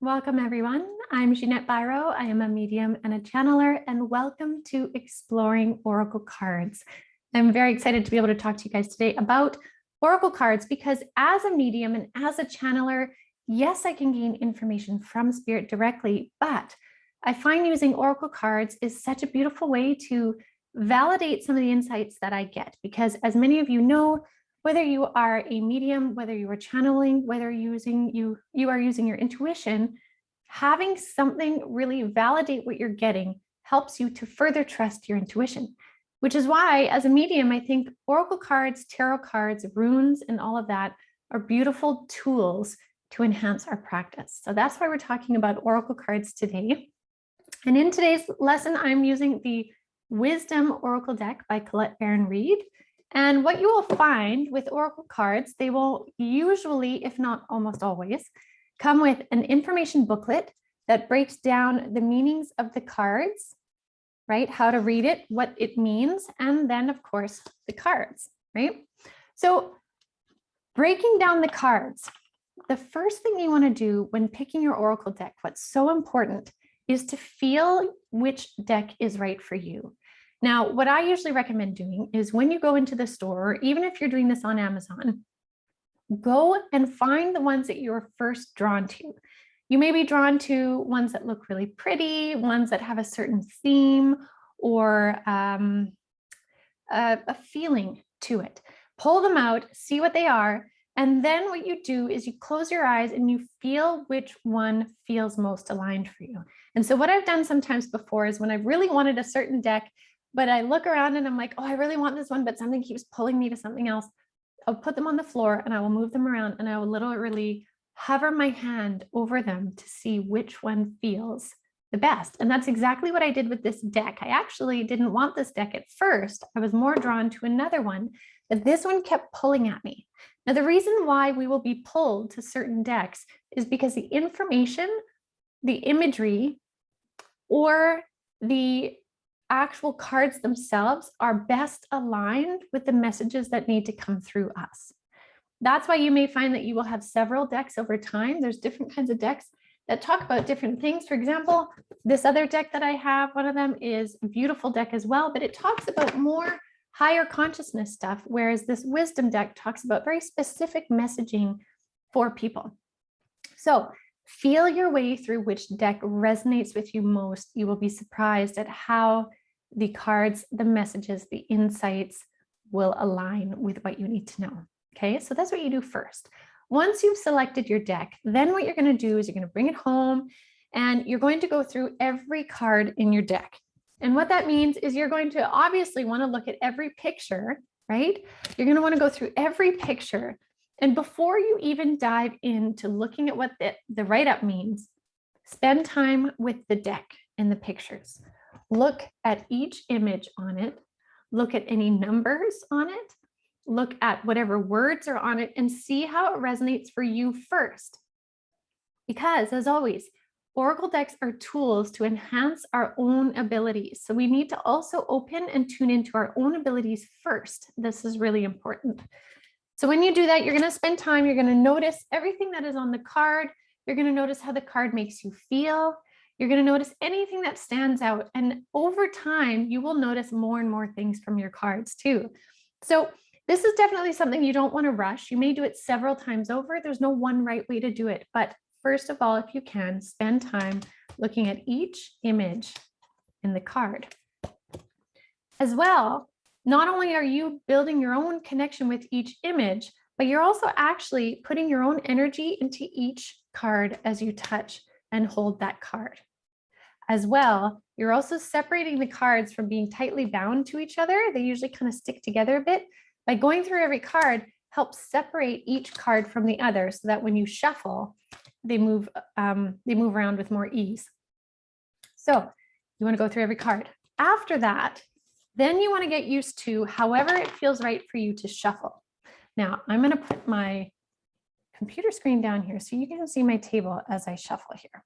Welcome, everyone. I'm Ginette Biro. I am a medium and a channeler, and welcome to Exploring Oracle Cards. I'm very excited to be able to talk to you guys today about Oracle cards because as a medium and as a channeler, yes, I can gain information from Spirit directly, but I find using Oracle cards is such a beautiful way to validate some of the insights that I get because as many of you know, whether you are a medium, whether you are channeling, whether you are using your intuition, having something really validate what you're getting helps you to further trust your intuition, which is why as a medium, I think Oracle cards, tarot cards, runes, and all of that are beautiful tools to enhance our practice. So that's why we're talking about Oracle cards today. And in today's lesson, I'm using the Wisdom Oracle deck by Colette Baron-Reid. And what you will find with Oracle cards, they will usually, if not almost always, come with an information booklet that breaks down the meanings of the cards, right? How to read it, what it means, and then of course, the cards, right? So breaking down the cards, the first thing you want to do when picking your Oracle deck, what's so important is to feel which deck is right for you. Now, what I usually recommend doing is when you go into the store, or even if you're doing this on Amazon, go and find the ones that you're first drawn to. You may be drawn to ones that look really pretty, ones that have a certain theme or a feeling to it. Pull them out, see what they are, and then what you do is you close your eyes and you feel which one feels most aligned for you. And so what I've done sometimes before is when I really wanted a certain deck, but I look around and I'm like, oh, I really want this one, but something keeps pulling me to something else. I'll put them on the floor and I will move them around and I will literally hover my hand over them to see which one feels the best. And that's exactly what I did with this deck. I actually didn't want this deck at first. I was more drawn to another one, but this one kept pulling at me. Now, the reason why we will be pulled to certain decks is because the information, the imagery, or the actual cards themselves are best aligned with the messages that need to come through us. That's why you may find that you will have several decks over time. There's different kinds of decks that talk about different things. For example, this other deck that I have, one of them is a beautiful deck as well, but it talks about more higher consciousness stuff, whereas this wisdom deck talks about very specific messaging for people. So feel your way through which deck resonates with you most. You will be surprised at how the cards, the messages, the insights will align with what you need to know. Okay, so that's what you do first. Once you've selected your deck, then what you're going to do is you're going to bring it home and you're going to go through every card in your deck. And what that means is you're going to obviously want to look at every picture, right? You're going to want to go through every picture. And before you even dive into looking at what the write-up means, spend time with the deck and the pictures. Look at each image on it. Look at any numbers on it. Look at whatever words are on it and see how it resonates for you first. Because as always, Oracle decks are tools to enhance our own abilities. So we need to also open and tune into our own abilities first. This is really important. So when you do that, you're going to spend time, you're going to notice everything that is on the card. You're going to notice how the card makes you feel. You're going to notice anything that stands out. And over time, you will notice more and more things from your cards too. So this is definitely something you don't want to rush. You may do it several times over. There's no one right way to do it. But first of all, if you can, spend time looking at each image in the card. As well, not only are you building your own connection with each image, but you're also actually putting your own energy into each card as you touch and hold that card. As well, you're also separating the cards from being tightly bound to each other. They usually kind of stick together a bit. By going through every card helps separate each card from the other so that when you shuffle, they move around with more ease. So you want to go through every card. After that, then you want to get used to however it feels right for you to shuffle. Now, I'm going to put my computer screen down here so you can see my table as I shuffle here.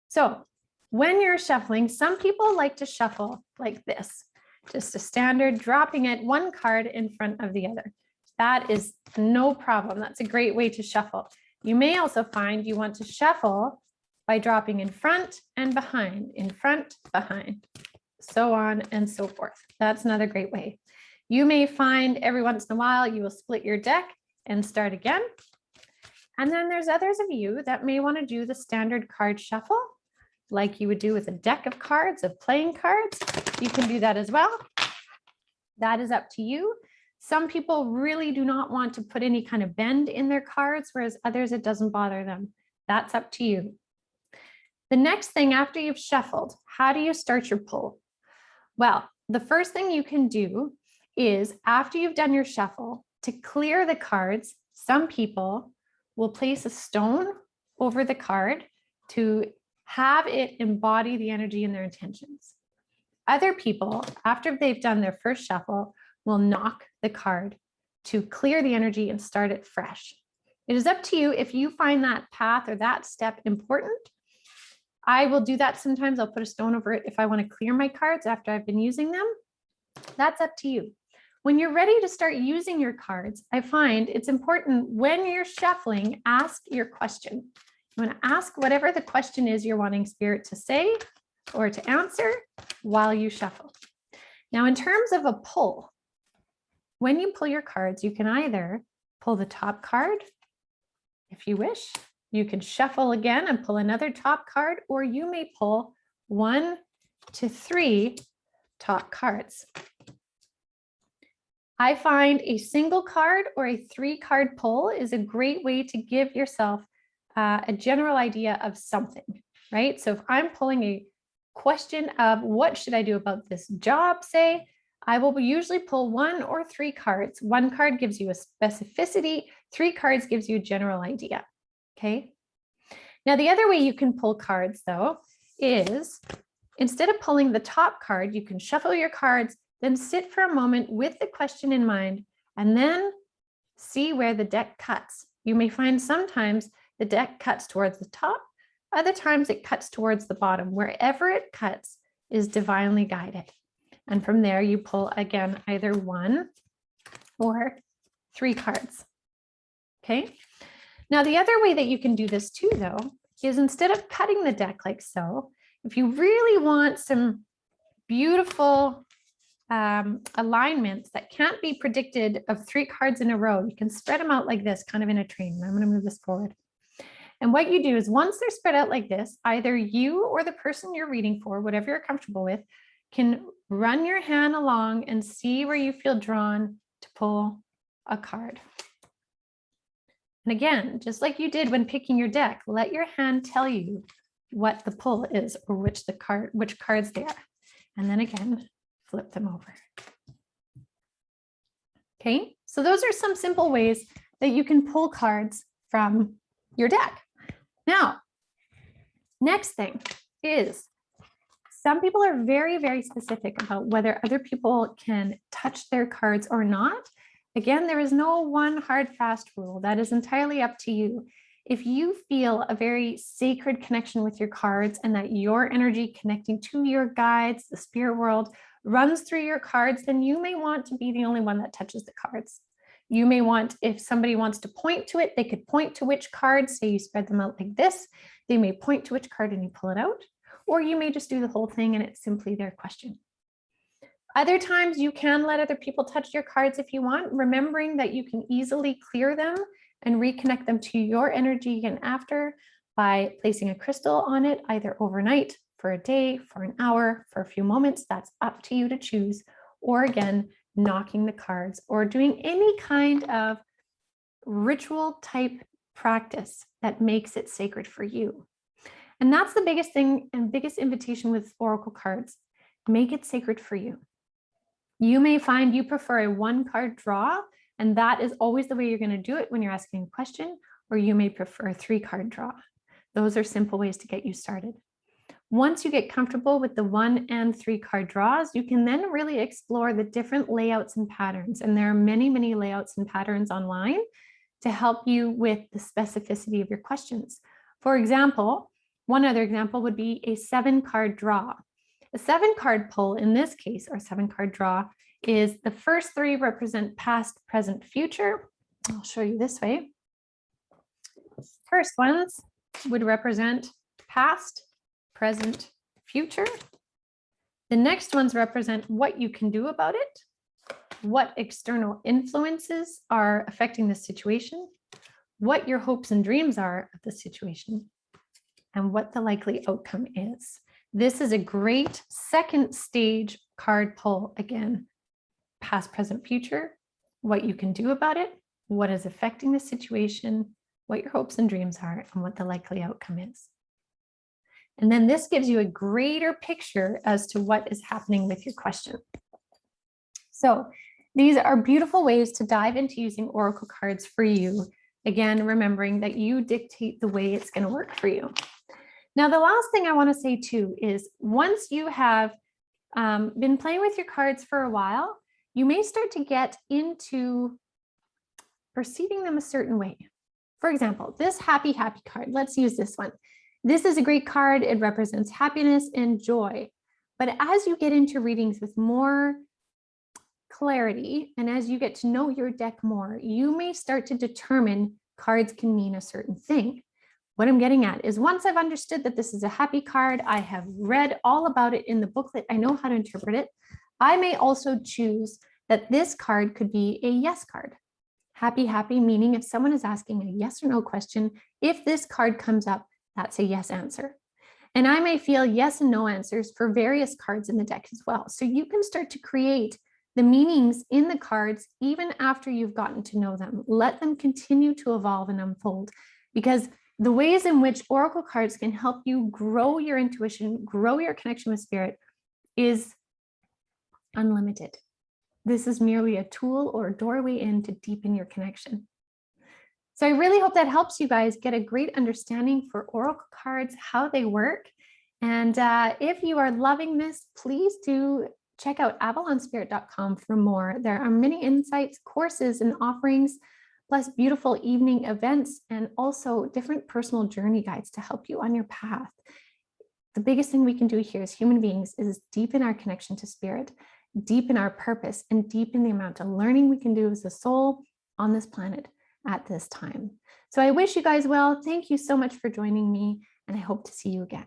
So when you're shuffling, some people like to shuffle like this, just a standard, dropping it one card in front of the other. That is no problem. That's a great way to shuffle. You may also find you want to shuffle by dropping in front and behind, so on and so forth. That's another great way. You may find every once in a while you will split your deck and start again. And then there's others of you that may want to do the standard card shuffle like you would do with a deck of cards, of playing cards. You can do that as well. That is up to you. Some people really do not want to put any kind of bend in their cards, whereas others, it doesn't bother them. That's up to you. The next thing after you've shuffled, how do you start your pull? Well, the first thing you can do is after you've done your shuffle, to clear the cards, some people will place a stone over the card to have it embody the energy and their intentions. Other people, after they've done their first shuffle, will knock the card to clear the energy and start it fresh. It is up to you if you find that path or that step important. I will do that sometimes. I'll put a stone over it if I want to clear my cards after I've been using them. That's up to you. When you're ready to start using your cards, I find it's important when you're shuffling, ask your question. You want to ask whatever the question is you're wanting Spirit to say or to answer while you shuffle. Now, in terms of a pull, when you pull your cards, you can either pull the top card if you wish. You can shuffle again and pull another top card, or you may pull 1 to 3 top cards. I find a single card or a 3-card pull is a great way to give yourself a general idea of something, right? So if I'm pulling a question of what should I do about this job, say, I will usually pull 1 or 3 cards. 1 card gives you a specificity, 3 cards gives you a general idea, okay? Now, the other way you can pull cards, though, is instead of pulling the top card, you can shuffle your cards, then sit for a moment with the question in mind, and then see where the deck cuts. You may find sometimes the deck cuts towards the top, other times it cuts towards the bottom. Wherever it cuts is divinely guided. And from there, you pull again, either 1 or 3 cards. Okay. Now, the other way that you can do this too, though, is instead of cutting the deck like so, if you really want some beautiful alignments that can't be predicted of 3 cards in a row, you can spread them out like this, kind of in a train. I'm going to move this forward. And what you do is once they're spread out like this, either you or the person you're reading for, whatever you're comfortable with, can run your hand along and see where you feel drawn to pull a card. And again, just like you did when picking your deck, let your hand tell you what the pull is or which cards they are. And then again, flip them over. Okay, so those are some simple ways that you can pull cards from your deck. Now, next thing is some people are very, very specific about whether other people can touch their cards or not. Again, there is no one hard, fast rule. That is entirely up to you. If you feel a very sacred connection with your cards and that your energy connecting to your guides, the spirit world, runs through your cards, then you may want to be the only one that touches the cards. You may want, if somebody wants to point to it, they could point to which card, say you spread them out like this, they may point to which card and you pull it out, or you may just do the whole thing and it's simply their question. Other times you can let other people touch your cards if you want, remembering that you can easily clear them and reconnect them to your energy again after by placing a crystal on it, either overnight, for a day, for an hour, for a few moments. That's up to you to choose, or again, knocking the cards or doing any kind of ritual type practice that makes it sacred for you. And that's the biggest thing and biggest invitation with oracle cards. Make it sacred for you. You may find you prefer a 1-card draw, and that is always the way you're going to do it when you're asking a question, or you may prefer a 3-card draw. Those are simple ways to get you started. Once you get comfortable with the 1 and 3-card draws, you can then really explore the different layouts and patterns. And there are many, many layouts and patterns online to help you with the specificity of your questions. For example, one other example would be a 7-card draw. A 7-card pull in this case, or 7-card draw, is the first 3 represent past, present, future. I'll show you this way. First ones would represent past, present, future. The next ones represent what you can do about it, what external influences are affecting the situation, what your hopes and dreams are of the situation, and what the likely outcome is. This is a great second stage card pull. Again, past, present, future, what you can do about it, what is affecting the situation, what your hopes and dreams are, and what the likely outcome is. And then this gives you a greater picture as to what is happening with your question. So these are beautiful ways to dive into using oracle cards for you. Again, remembering that you dictate the way it's going to work for you. Now, the last thing I want to say too is once you have been playing with your cards for a while, you may start to get into perceiving them a certain way. For example, this happy card, let's use this one. This is a great card. It represents happiness and joy. But as you get into readings with more clarity, and as you get to know your deck more, you may start to determine cards can mean a certain thing. What I'm getting at is once I've understood that this is a happy card, I have read all about it in the booklet, I know how to interpret it. I may also choose that this card could be a yes card. Happy, meaning if someone is asking a yes or no question, if this card comes up, that's a yes answer. And I may feel yes and no answers for various cards in the deck as well. So you can start to create the meanings in the cards even after you've gotten to know them. Let them continue to evolve and unfold, because the ways in which oracle cards can help you grow your intuition, grow your connection with spirit is unlimited. This is merely a tool or a doorway in to deepen your connection. So I really hope that helps you guys get a great understanding for oracle cards, how they work. And if you are loving this, please do check out avalonspirit.com for more. There are many insights, courses, and offerings, plus beautiful evening events, and also different personal journey guides to help you on your path. The biggest thing we can do here as human beings is deepen our connection to spirit, deepen our purpose, and deepen the amount of learning we can do as a soul on this planet at this time. So I wish you guys well. Thank you so much for joining me, and I hope to see you again.